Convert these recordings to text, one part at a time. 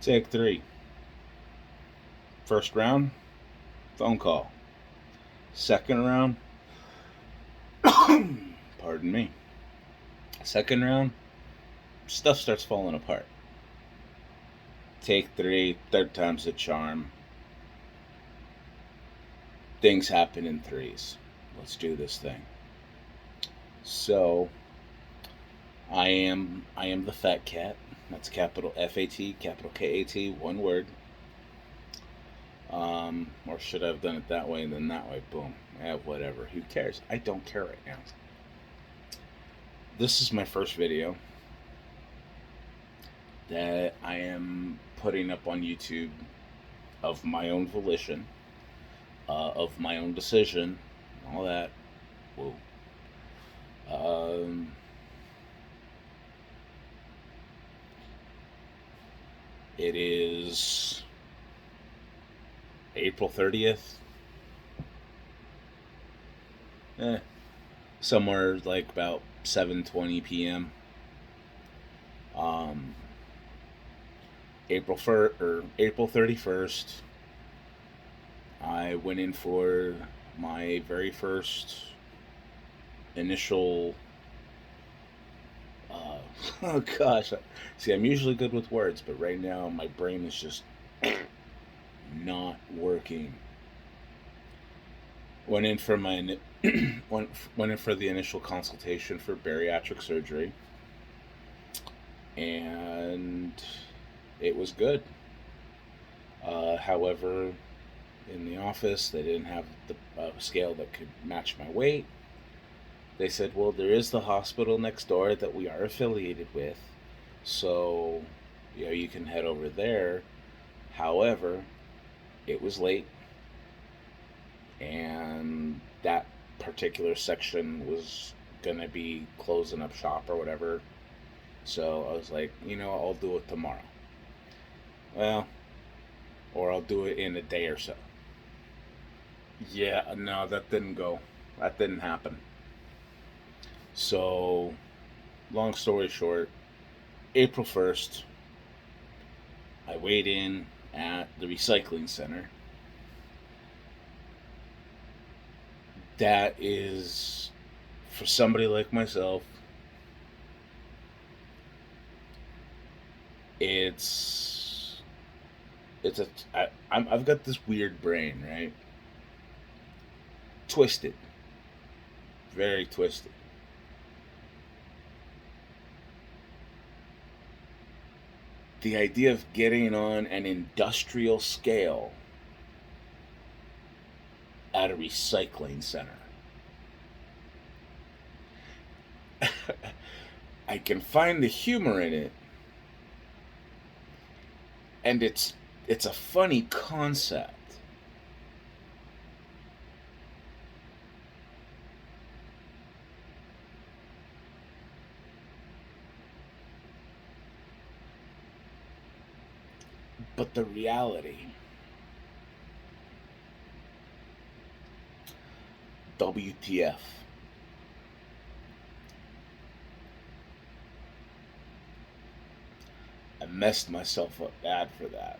Take three. First round, phone call. Second round, pardon me. Second round, stuff starts falling apart. Take three, third time's the charm. Things happen in threes. Let's do this thing. So, I am the FatKat. That's capital FAT, capital KAT, one word. Or should I have done it that way and then that way? Boom. Whatever. Who cares? I don't care right now. This is my first video that I am putting up on YouTube of my own volition, of my own decision, all that. Whoa. It is April 30th. Somewhere like about 7:20 p.m. April 31st, I went in for my very first initial. Oh gosh, see, I'm usually good with words, but right now my brain is just not working. Went in for my went in for the initial consultation for bariatric surgery, and it was good. However, in the office, they didn't have the scale that could match my weight. They said, well, there is the hospital next door that we are affiliated with, so you can head over there. However, it was late, and that particular section was gonna be closing up shop or whatever. So I was like, I'll do it tomorrow. Well, or I'll do it in a day or so. Yeah, no, that didn't go. That didn't happen. So, long story short, April 1st, I weighed in at the recycling center. That is, for somebody like myself, I've got this weird brain, right? Twisted, very twisted. The idea of getting on an industrial scale at a recycling center. I can find the humor in it, and it's a funny concept. But the reality, WTF. I messed myself up bad for that.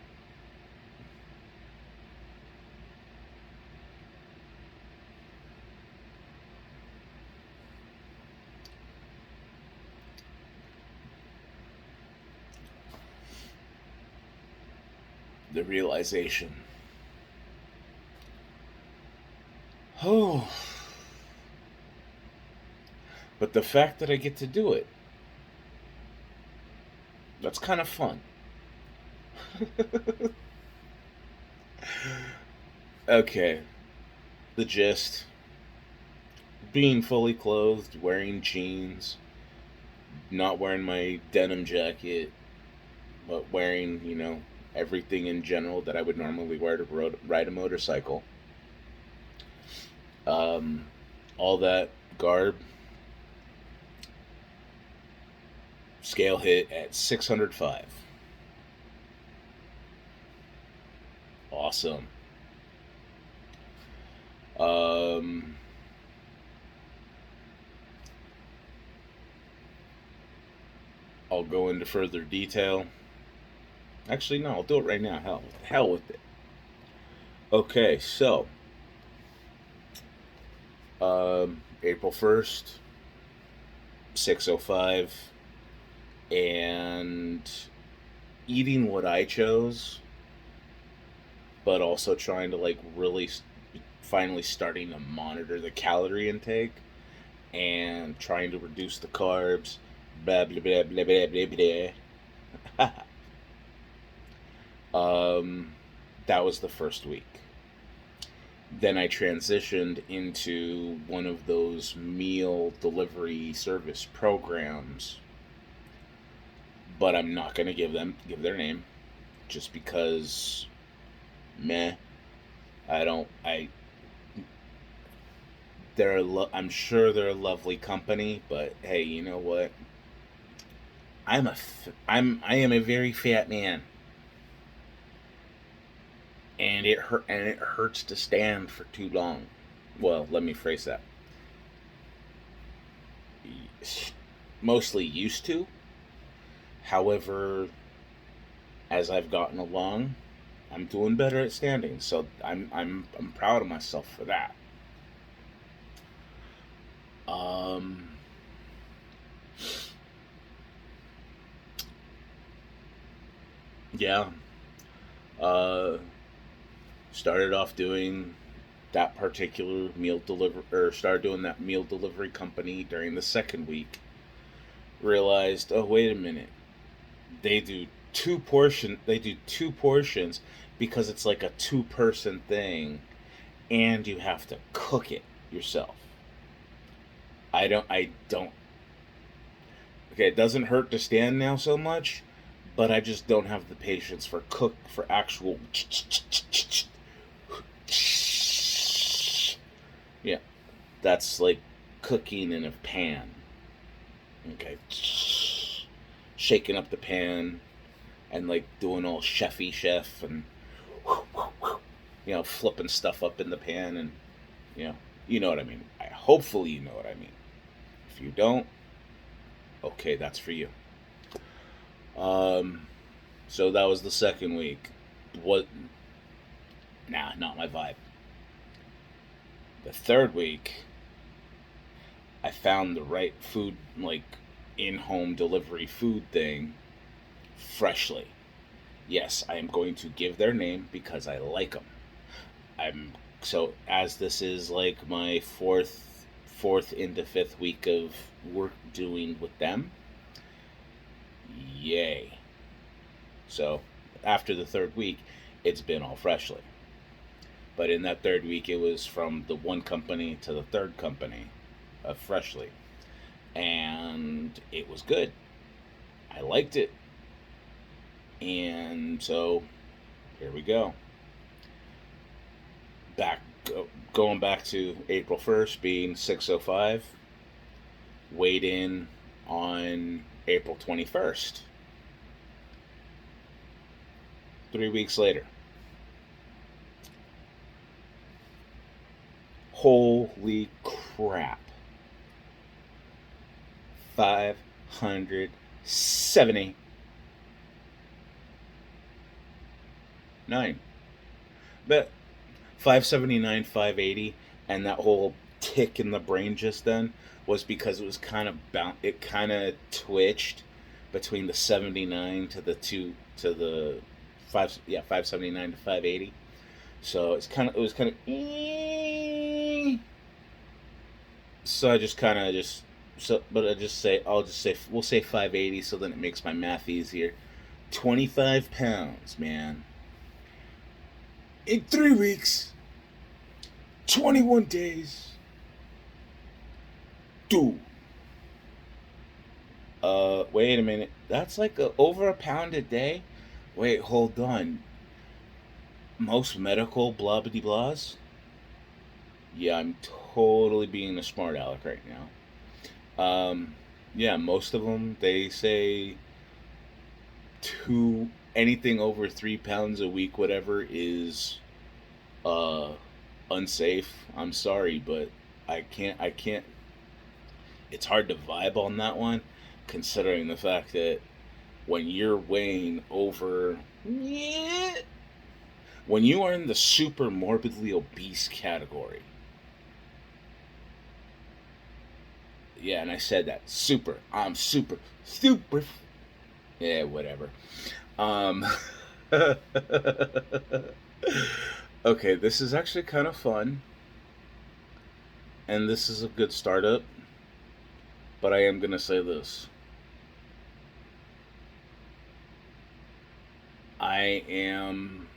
The realization. Oh. But the fact that I get to do it, that's kind of fun. Okay, the gist. Being fully clothed, wearing jeans, not wearing my denim jacket, but wearing, everything in general that I would normally wear to ride a motorcycle. All that garb. Scale hit at 605. Awesome. I'll go into further detail. Actually, no, I'll do it right now. Hell with it. Okay, so April 1st, 6:05, and eating what I chose, but also trying to like really finally starting to monitor the calorie intake and trying to reduce the carbs. Blah blah blah blah blah blah blah. That was the first week. Then I transitioned into one of those meal delivery service programs, but I'm not gonna give their name, just because, meh. I don't. I'm sure they're a lovely company, but hey, you know what? I am a very fat man, and it hurts to stand for too long. Well, let me phrase that. Mostly used to. However, as I've gotten along, I'm doing better at standing, so I'm proud of myself for that. Um, yeah. Uh, Started off doing that particular meal deliver or started doing that meal delivery company during the second week. Realized, oh wait a minute, they do two portions because it's like a two-person thing, and you have to cook it yourself. I don't Okay, it doesn't hurt to stand now so much, but I just don't have the patience for actual yeah, that's like cooking in a pan. Okay, shaking up the pan and like doing all chef and flipping stuff up in the pan, and you know you know what I mean. Hopefully you know what I mean. If you don't, okay, that's for you. Um, so that was the second week. What? Nah, not my vibe. The third week, I found the right food, like in-home delivery food thing, freshly. Yes, I am going to give their name because I like them. I'm so as this is like my fourth into fifth week of work doing with them. Yay! So after the third week, it's been all freshly. But in that third week, it was from the one company to the third company of freshly, and it was good. I liked it, and so here we go. Back Going back to April 1st being 6:05. Weighed in on April 21st. 3 weeks later. Holy crap. 579. But 579, 580, and that whole tick in the brain just then was because it was it kind of twitched between the 79 to the 579 to 580. So it was kind of so I just kind of just so but I'll just say we'll say 580, so then it makes my math easier. 25 pounds, man. In 3 weeks, 21 days. Dude. Wait a minute. That's like over a pound a day? Wait, hold on. Most medical blah blah blahs? Yeah, I'm totally being a smart aleck right now. Yeah, most of them, they say anything over 3 pounds a week, whatever, is uh unsafe. I'm sorry, but I can't. It's hard to vibe on that one, considering the fact that when you're weighing over, when you are in the super morbidly obese category. Yeah, and I said that. Super. I'm super. Super. Yeah, whatever. Um, okay, this is actually kind of fun. And this is a good startup. But I am going to say this. I am.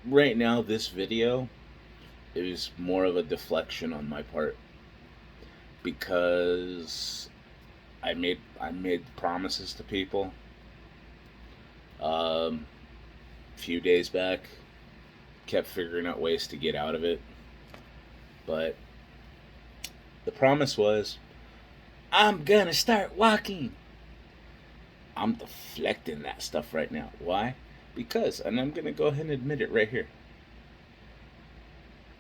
Right now, this video is more of a deflection on my part. Because I made promises to people a few days back. Kept figuring out ways to get out of it. But the promise was, I'm gonna start walking. I'm deflecting that stuff right now. Why? Because, and I'm gonna go ahead and admit it right here,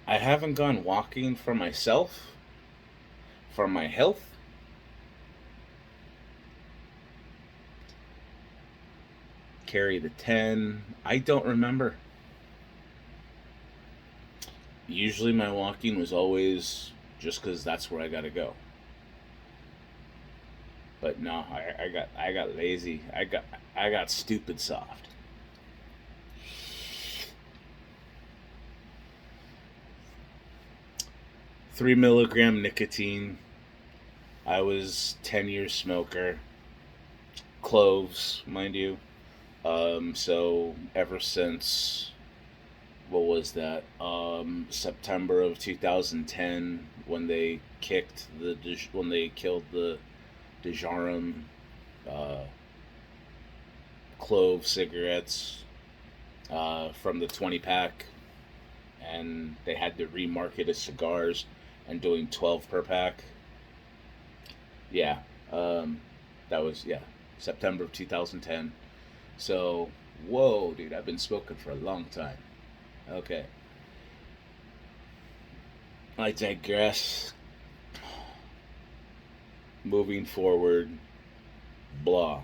I haven't gone walking for myself, for my health. Carry the 10. I don't remember. Usually my walking was always just because that's where I gotta go. But no, I got lazy. I got stupid soft. 3 milligram nicotine. I was 10 years smoker. Cloves, mind you. So ever since, what was that? September of 2010, when they when they killed the Dejarum uh, clove cigarettes from the 20 pack, and they had to remarket as cigars and doing 12 per pack. Yeah, that was, yeah, September of 2010. So, whoa, dude, I've been smoking for a long time. Okay, I digress. Moving forward, blah.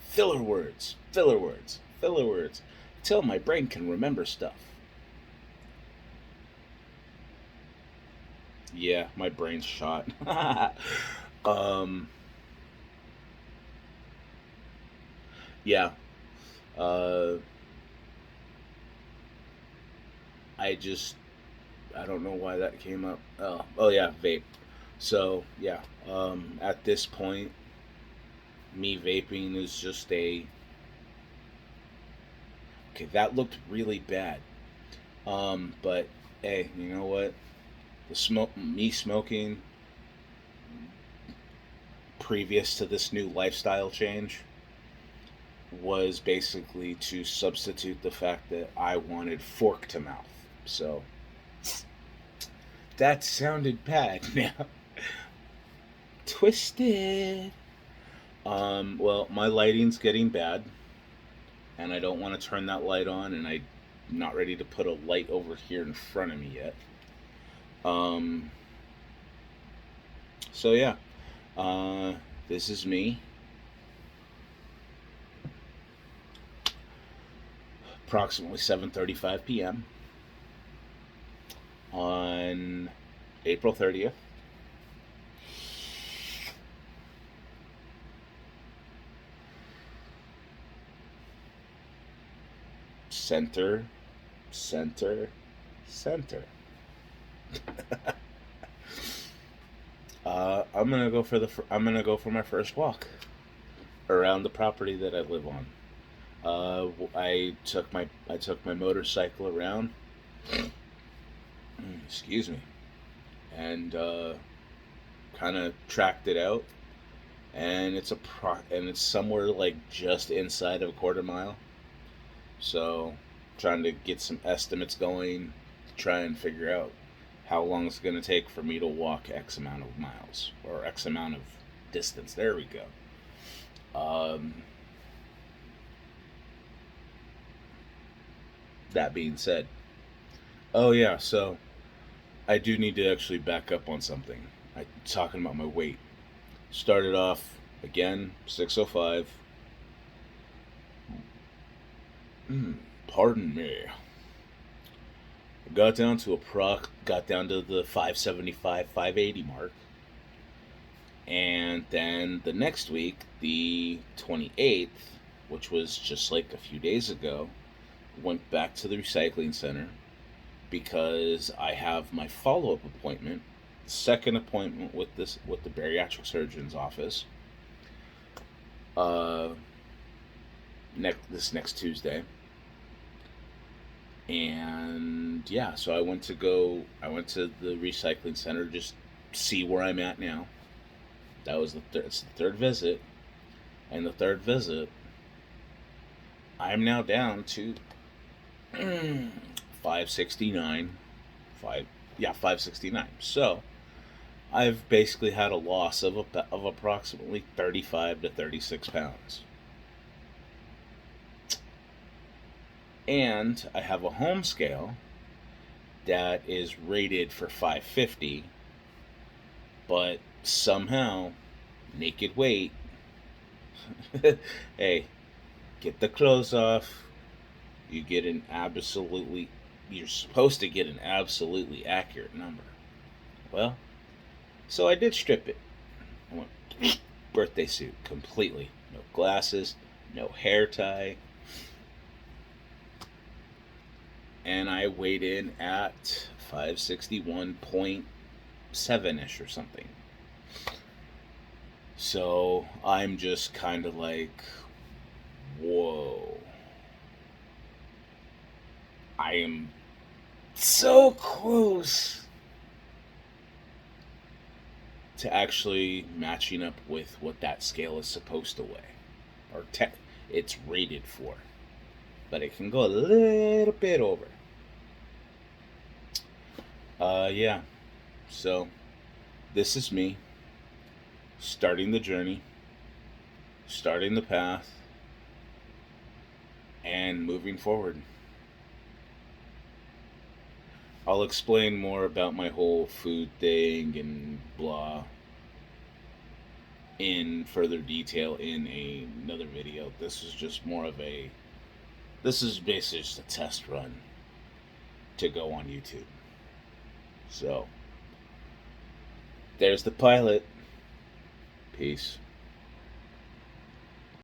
Filler words, filler words, filler words. Till my brain can remember stuff. Yeah, my brain's shot. um, yeah. Uh, I just, I don't know why that came up. Oh yeah, vape. So yeah, at this point, me vaping is just a, okay. That looked really bad. But hey, you know what? Me smoking previous to this new lifestyle change was basically to substitute the fact that I wanted fork to mouth. So that sounded bad now. Twisted. Well, my lighting's getting bad, and I don't want to turn that light on, and I'm not ready to put a light over here in front of me yet. Um, so yeah, uh, this is me. Approximately 7:35 p.m. on April 30th. Center, center, center. I'm gonna go for my first walk around the property that I live on. I took my motorcycle around. Excuse me, and kind of tracked it out, and it's somewhere like just inside of a quarter mile. So, trying to get some estimates going to try and figure out how long it's going to take for me to walk X amount of miles or X amount of distance. There we go. Um, that being said, oh yeah, so I do need to actually back up on something. I talking about my weight. Started off Again, 6:05. Pardon me. Got down to the 575, 580 mark. And then the next week, the 28th, which was just like a few days ago, went back to the recycling center because I have my follow-up appointment, second appointment with the bariatric surgeon's office. This next Tuesday. And yeah, so I went to the recycling center, just see where I'm at now. That was it's the third visit, and the third visit, I'm now down to 569, 569. So I've basically had a loss of approximately 35 to 36 pounds. And I have a home scale that is rated for 550, but somehow, naked weight, hey, get the clothes off, you're supposed to get an absolutely accurate number. Well, so I did strip it. I went birthday suit completely. No glasses, no hair tie. And I weighed in at 561.7-ish or something. So I'm just kind of like, whoa. I am so close to actually matching up with what that scale is supposed to weigh. Or it's rated for. But it can go a little bit over. Yeah. So, this is me starting the journey, starting the path, and moving forward. I'll explain more about my whole food thing and blah in further detail in another video. This is basically just a test run to go on YouTube. So, there's the pilot. Peace.